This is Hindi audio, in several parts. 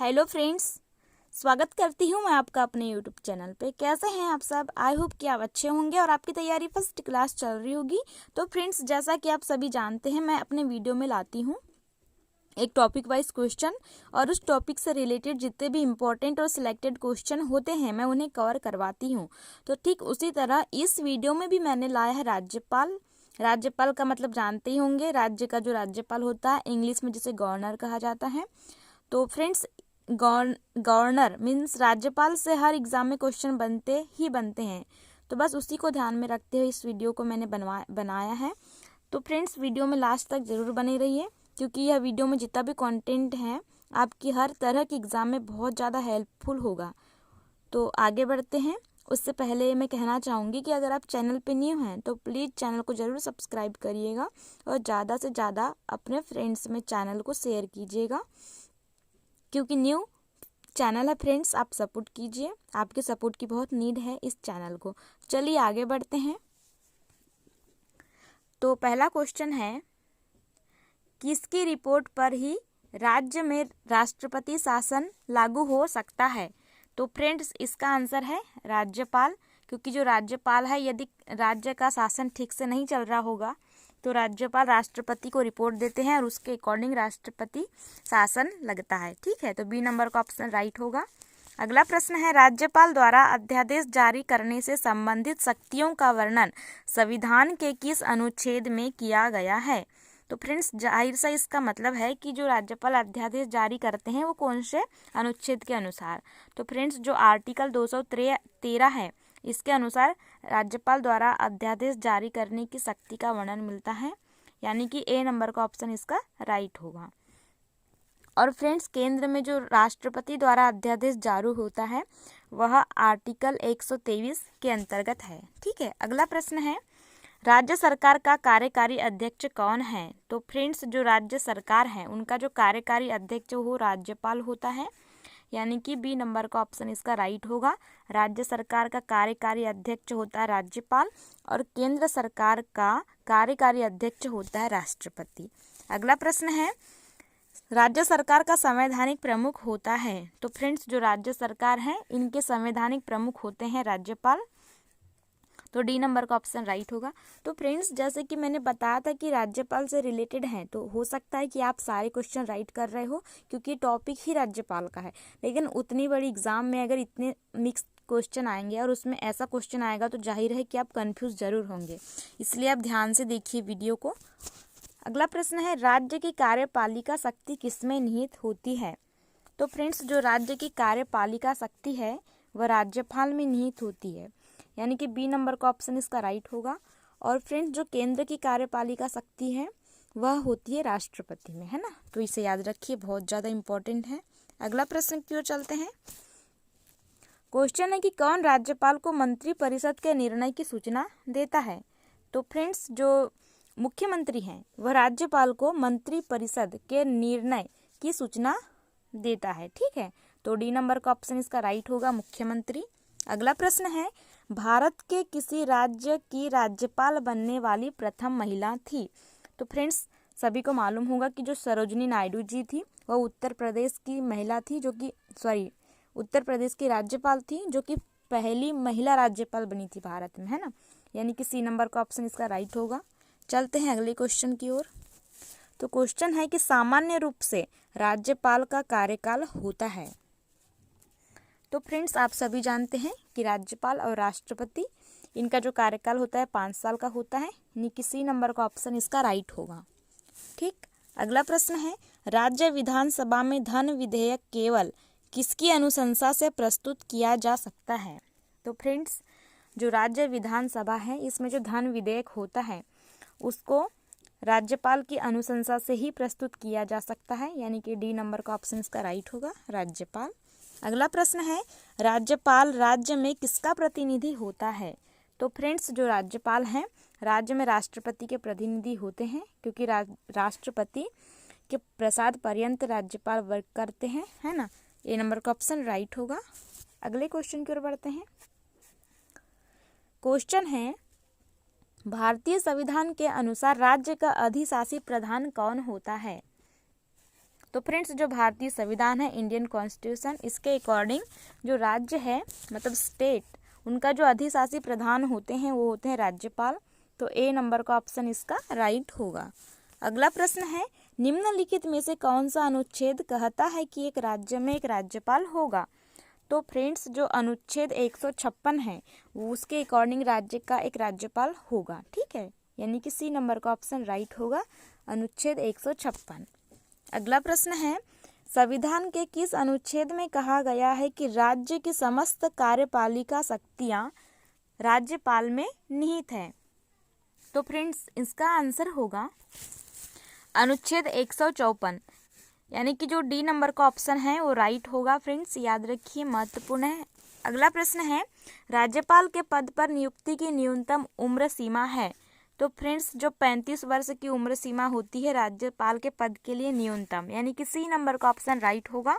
हेलो फ्रेंड्स, स्वागत करती हूँ मैं आपका अपने यूट्यूब चैनल पे। कैसे हैं आप सब? आई होप कि आप अच्छे होंगे और आपकी तैयारी फर्स्ट क्लास चल रही होगी। तो फ्रेंड्स, जैसा कि आप सभी जानते हैं, मैं अपने वीडियो में लाती हूँ एक टॉपिक वाइज क्वेश्चन और उस टॉपिक से रिलेटेड जितने भी इम्पोर्टेंट और सिलेक्टेड क्वेश्चन होते हैं मैं उन्हें कवर करवाती हूँ। तो ठीक उसी तरह इस वीडियो में भी मैंने लाया है राज्यपाल। राज्यपाल का मतलब जानते ही होंगे, राज्य का जो राज्यपाल होता है, इंग्लिश में जिसे गवर्नर कहा जाता है। तो फ्रेंड्स, गवर्नर मीन्स राज्यपाल से हर एग्जाम में क्वेश्चन बनते हैं। तो बस उसी को ध्यान में रखते हुए इस वीडियो को मैंने बनाया है। तो फ्रेंड्स, वीडियो में लास्ट तक ज़रूर बने रहिए, क्योंकि यह वीडियो में जितना भी कंटेंट है आपकी हर तरह के एग्ज़ाम में बहुत ज़्यादा हेल्पफुल होगा। तो आगे बढ़ते हैं। उससे पहले मैं कहना चाहूँगी कि अगर आप चैनल पे न्यू हैं तो प्लीज़ चैनल को ज़रूर सब्सक्राइब करिएगा और ज़्यादा से ज़्यादा अपने फ्रेंड्स में चैनल को शेयर कीजिएगा, क्योंकि न्यू चैनल है फ्रेंड्स। आप सपोर्ट कीजिए, आपके सपोर्ट की बहुत नीड है इस चैनल को। चलिए आगे बढ़ते हैं। तो पहला क्वेश्चन है, किसकी रिपोर्ट पर ही राज्य में राष्ट्रपति शासन लागू हो सकता है? तो फ्रेंड्स, इसका आंसर है राज्यपाल, क्योंकि जो राज्यपाल है यदि राज्य का शासन ठीक से नहीं चल रहा होगा तो राज्यपाल राष्ट्रपति को रिपोर्ट देते हैं और उसके अकॉर्डिंग राष्ट्रपति शासन लगता है। ठीक है, तो बी नंबर का ऑप्शन राइट होगा। अगला प्रश्न है, राज्यपाल द्वारा अध्यादेश जारी करने से संबंधित शक्तियों का वर्णन संविधान के किस अनुच्छेद में किया गया है? तो फ्रेंड्स, जाहिर सा इसका मतलब है कि जो राज्यपाल अध्यादेश जारी करते हैं वो कौन से अनुच्छेद के अनुसार। तो फ्रेंड्स, जो आर्टिकल 213 है इसके अनुसार राज्यपाल द्वारा अध्यादेश जारी करने की शक्ति का वर्णन मिलता है, यानी कि ए नंबर का ऑप्शन इसका राइट होगा। और फ्रेंड्स, केंद्र में जो राष्ट्रपति द्वारा अध्यादेश जारी होता है वह आर्टिकल 123 के अंतर्गत है। ठीक है, अगला प्रश्न है, राज्य सरकार का कार्यकारी अध्यक्ष कौन है? तो फ्रेंड्स, जो राज्य सरकार है उनका जो कार्यकारी अध्यक्ष वो राज्यपाल होता है, यानी कि बी नंबर का ऑप्शन इसका राइट होगा। राज्य सरकार का कार्यकारी अध्यक्ष होता है राज्यपाल और केंद्र सरकार का कार्यकारी अध्यक्ष होता है राष्ट्रपति। अगला प्रश्न है, राज्य सरकार का संवैधानिक प्रमुख होता है? तो फ्रेंड्स, जो राज्य सरकार है इनके संवैधानिक प्रमुख होते हैं राज्यपाल, तो डी नंबर का ऑप्शन राइट होगा। तो फ्रेंड्स, जैसे कि मैंने बताया था कि राज्यपाल से रिलेटेड है, तो हो सकता है कि आप सारे क्वेश्चन राइट कर रहे हो क्योंकि टॉपिक ही राज्यपाल का है। लेकिन उतनी बड़ी एग्जाम में अगर इतने मिक्स क्वेश्चन आएंगे और उसमें ऐसा क्वेश्चन आएगा तो जाहिर है कि आप कंफ्यूज जरूर होंगे, इसलिए आप ध्यान से देखिए वीडियो को। अगला प्रश्न है, राज्य की कार्यपालिका शक्ति किसमें निहित होती है? तो फ्रेंड्स, जो राज्य की कार्यपालिका शक्ति है वह राज्यपाल में निहित होती है, यानी कि बी नंबर का ऑप्शन इसका राइट होगा। और फ्रेंड्स, जो केंद्र की कार्यपालिका शक्ति है वह होती है राष्ट्रपति में, है ना। तो इसे याद रखिए, बहुत ज़्यादा इंपॉर्टेंट है। अगला प्रश्न की ओर चलते हैं। क्वेश्चन है कि कौन राज्यपाल को मंत्री परिषद के निर्णय की सूचना देता है? तो फ्रेंड्स, जो मुख्यमंत्री हैं वह राज्यपाल को मंत्री परिषद के निर्णय की सूचना देता है। ठीक है, तो डी नंबर का ऑप्शन इसका राइट होगा, मुख्यमंत्री। अगला प्रश्न है, भारत के किसी राज्य की राज्यपाल बनने वाली प्रथम महिला थी? तो फ्रेंड्स, सभी को मालूम होगा कि जो सरोजिनी नायडू जी थी वह उत्तर प्रदेश की महिला थी, उत्तर प्रदेश की राज्यपाल थी, जो कि पहली महिला राज्यपाल बनी थी भारत में, है ना, यानी कि सी नंबर का ऑप्शन इसका राइट होगा। चलते हैं अगले क्वेश्चन की ओर। तो क्वेश्चन है कि सामान्य रूप से राज्यपाल का कार्यकाल होता है? तो फ्रेंड्स, आप सभी जानते हैं कि राज्यपाल और राष्ट्रपति इनका जो कार्यकाल होता है 5 साल का होता है, यानी कि सी नंबर का ऑप्शन इसका राइट होगा। ठीक, अगला प्रश्न है, राज्य विधानसभा में धन विधेयक केवल किसकी अनुशंसा से प्रस्तुत किया जा सकता है? तो फ्रेंड्स, जो राज्य विधानसभा है इसमें जो धन विधेयक होता है उसको राज्यपाल की अनुशंसा से ही प्रस्तुत किया जा सकता है, यानी कि डी नंबर का ऑप्शन इसका राइट होगा, राज्यपाल। अगला प्रश्न है, राज्यपाल राज्य में किसका प्रतिनिधि होता है? तो फ्रेंड्स, जो राज्यपाल हैं राज्य में राष्ट्रपति के प्रतिनिधि होते हैं, क्योंकि राष्ट्रपति के प्रसाद पर्यंत राज्यपाल वर्क करते हैं, है ना। ए नंबर का ऑप्शन राइट होगा। अगले क्वेश्चन की ओर बढ़ते हैं। क्वेश्चन है, भारतीय संविधान के अनुसार राज्य का अधिशासी प्रधान कौन होता है? तो फ्रेंड्स जो भारतीय संविधान है, इंडियन कॉन्स्टिट्यूशन, इसके अकॉर्डिंग जो राज्य है मतलब स्टेट, उनका जो अधिशासी प्रधान होते हैं वो होते हैं राज्यपाल। तो ए नंबर का ऑप्शन इसका राइट होगा। अगला प्रश्न है, निम्नलिखित में से कौन सा अनुच्छेद कहता है कि एक राज्य में एक राज्यपाल होगा? तो फ्रेंड्स जो अनुच्छेद 156 है वो उसके अकॉर्डिंग राज्य का एक राज्यपाल होगा, ठीक है, यानी कि सी नंबर का ऑप्शन राइट होगा, अनुच्छेद 156। अगला प्रश्न है, संविधान के किस अनुच्छेद में कहा गया है कि राज्य की समस्त कार्यपालिका शक्तियां राज्यपाल में निहित है? तो फ्रेंड्स इसका आंसर होगा अनुच्छेद 154, यानी कि जो डी नंबर का ऑप्शन है वो राइट होगा। फ्रेंड्स याद रखिए, महत्वपूर्ण है। अगला प्रश्न है, राज्यपाल के पद पर नियुक्ति की न्यूनतम उम्र सीमा है? तो फ्रेंड्स जो 35 वर्ष की उम्र सीमा होती है राज्यपाल के पद के लिए न्यूनतम, यानी कि सी नंबर का ऑप्शन राइट होगा।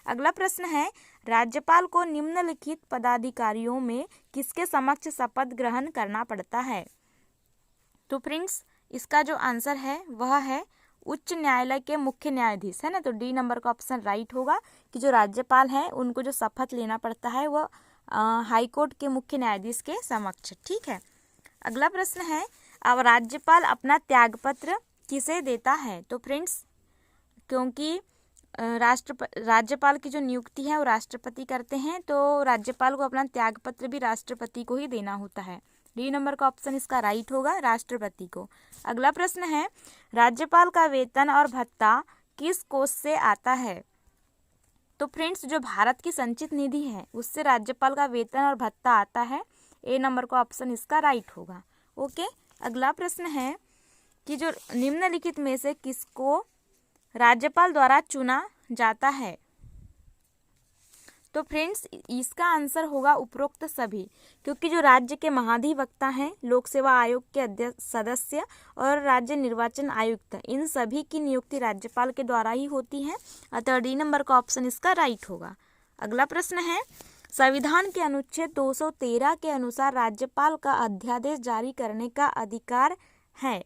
अगला प्रश्न है, राज्यपाल को निम्नलिखित पदाधिकारियों में किसके समक्ष शपथ ग्रहण करना पड़ता है? तो फ्रेंड्स इसका जो आंसर है वह है उच्च न्यायालय के मुख्य न्यायाधीश, है ना। तो डी नंबर का ऑप्शन राइट होगा कि जो राज्यपाल हैं उनको जो शपथ लेना पड़ता है वह हाई कोर्ट के मुख्य न्यायाधीश के समक्ष, ठीक है। अगला प्रश्न है, अब राज्यपाल अपना त्यागपत्र किसे देता है? तो फ्रेंड्स क्योंकि राज्यपाल की जो नियुक्ति है वो राष्ट्रपति करते हैं, तो राज्यपाल को अपना त्यागपत्र भी राष्ट्रपति को ही देना होता है। डी नंबर का ऑप्शन इसका राइट होगा, राष्ट्रपति को। अगला प्रश्न है, राज्यपाल का वेतन और भत्ता किस कोष से आता है? तो फ्रेंड्स जो भारत की संचित निधि है उससे राज्यपाल का वेतन और भत्ता आता है। ए नंबर का ऑप्शन इसका राइट होगा। ओके, अगला प्रश्न है कि जो निम्नलिखित में से किसको राज्यपाल द्वारा चुना जाता है? तो फ्रेंड्स इसका आंसर होगा उपरोक्त सभी, क्योंकि जो राज्य के महाधिवक्ता हैं, लोक सेवा आयोग के अध्यक्ष सदस्य और राज्य निर्वाचन आयुक्त, इन सभी की नियुक्ति राज्यपाल के द्वारा ही होती है। अतः डी नंबर का ऑप्शन इसका राइट होगा। अगला प्रश्न है, संविधान के अनुच्छेद 213 के अनुसार राज्यपाल का अध्यादेश जारी करने का अधिकार है?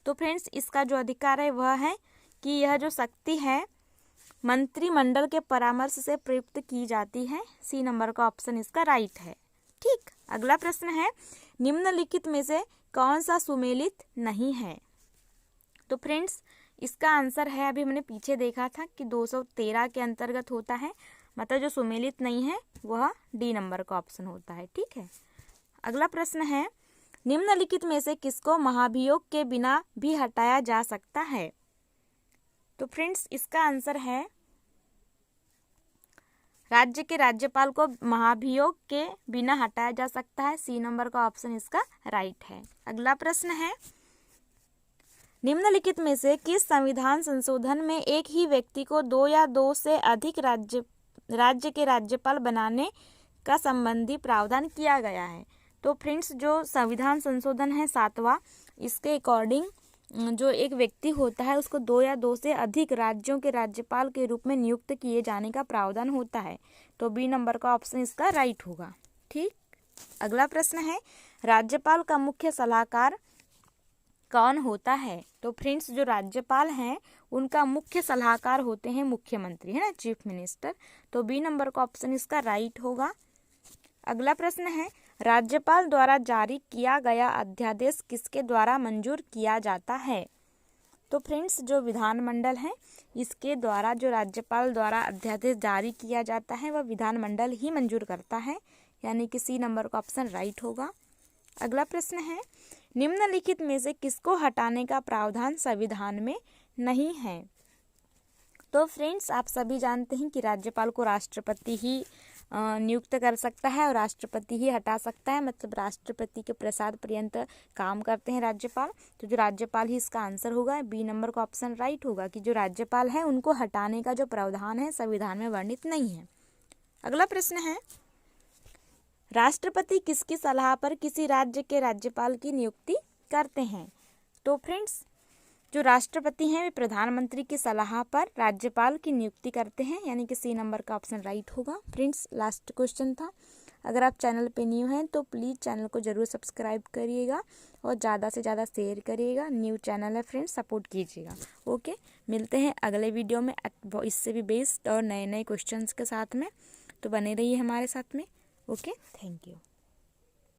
तो फ्रेंड्स इसका जो अधिकार है वह है कि यह जो शक्ति है मंत्रिमंडल के परामर्श से प्रयुक्त की जाती है। सी नंबर का ऑप्शन इसका राइट है, ठीक। अगला प्रश्न है, निम्नलिखित में से कौन सा सुमेलित नहीं है? तो फ्रेंड्स इसका आंसर है, अभी हमने पीछे देखा था कि 213 के अंतर्गत होता है, मतलब जो सुमेलित नहीं है वह डी नंबर का ऑप्शन होता है, ठीक है। अगला प्रश्न है, निम्नलिखित में से किसको महाभियोग के बिना भी हटाया जा सकता है? तो फ्रेंड्स इसका आंसर है राज्य के राज्यपाल को महाभियोग के बिना हटाया जा सकता है। सी नंबर का ऑप्शन इसका राइट है। अगला प्रश्न है, निम्नलिखित में से किस संविधान संशोधन में एक ही व्यक्ति को 2 या 2 से अधिक राज्य के राज्यपाल बनाने का संबंधी प्रावधान किया गया है? तो फ्रेंड्स जो संविधान संशोधन है 7वां, इसके अकॉर्डिंग जो एक व्यक्ति होता है उसको 2 या 2 से अधिक राज्यों के राज्यपाल के रूप में नियुक्त किए जाने का प्रावधान होता है। तो बी नंबर का ऑप्शन इसका राइट होगा, ठीक। अगला प्रश्न है, राज्यपाल का मुख्य सलाहकार कौन होता है? तो फ्रेंड्स जो राज्यपाल हैं उनका मुख्य सलाहकार होते हैं मुख्यमंत्री, है ना, चीफ मिनिस्टर। तो बी नंबर का ऑप्शन इसका राइट होगा। अगला प्रश्न है, राज्यपाल द्वारा जारी किया गया अध्यादेश किसके द्वारा मंजूर किया जाता है? तो फ्रेंड्स जो विधानमंडल है इसके द्वारा जो राज्यपाल द्वारा अध्यादेश जारी किया जाता है वह विधानमंडल ही मंजूर करता है, यानी कि सी नंबर का ऑप्शन राइट होगा। अगला प्रश्न है, निम्नलिखित में से किसको हटाने का प्रावधान संविधान में नहीं है? तो फ्रेंड्स आप सभी जानते हैं कि राज्यपाल को राष्ट्रपति ही नियुक्त कर सकता है और राष्ट्रपति ही हटा सकता है, मतलब राष्ट्रपति के प्रसाद पर्यंत काम करते हैं राज्यपाल। तो जो राज्यपाल ही इसका आंसर होगा, बी नंबर का ऑप्शन राइट होगा कि जो राज्यपाल है उनको हटाने का जो प्रावधान है संविधान में वर्णित नहीं है। अगला प्रश्न है, राष्ट्रपति किसकी सलाह पर किसी राज्य के राज्यपाल की नियुक्ति करते हैं? तो फ्रेंड्स जो राष्ट्रपति हैं वे प्रधानमंत्री की सलाह पर राज्यपाल की नियुक्ति करते हैं, यानी कि सी नंबर का ऑप्शन राइट होगा। फ्रेंड्स लास्ट क्वेश्चन था, अगर आप चैनल पे न्यू हैं तो प्लीज़ चैनल को ज़रूर सब्सक्राइब करिएगा और ज़्यादा से ज़्यादा शेयर करिएगा। न्यू चैनल है फ्रेंड्स, सपोर्ट कीजिएगा। ओके, मिलते हैं अगले वीडियो में इससे भी बेस्ट और नए नए क्वेश्चंस के साथ में। तो बने रहिए हमारे साथ में। Okay, thank you.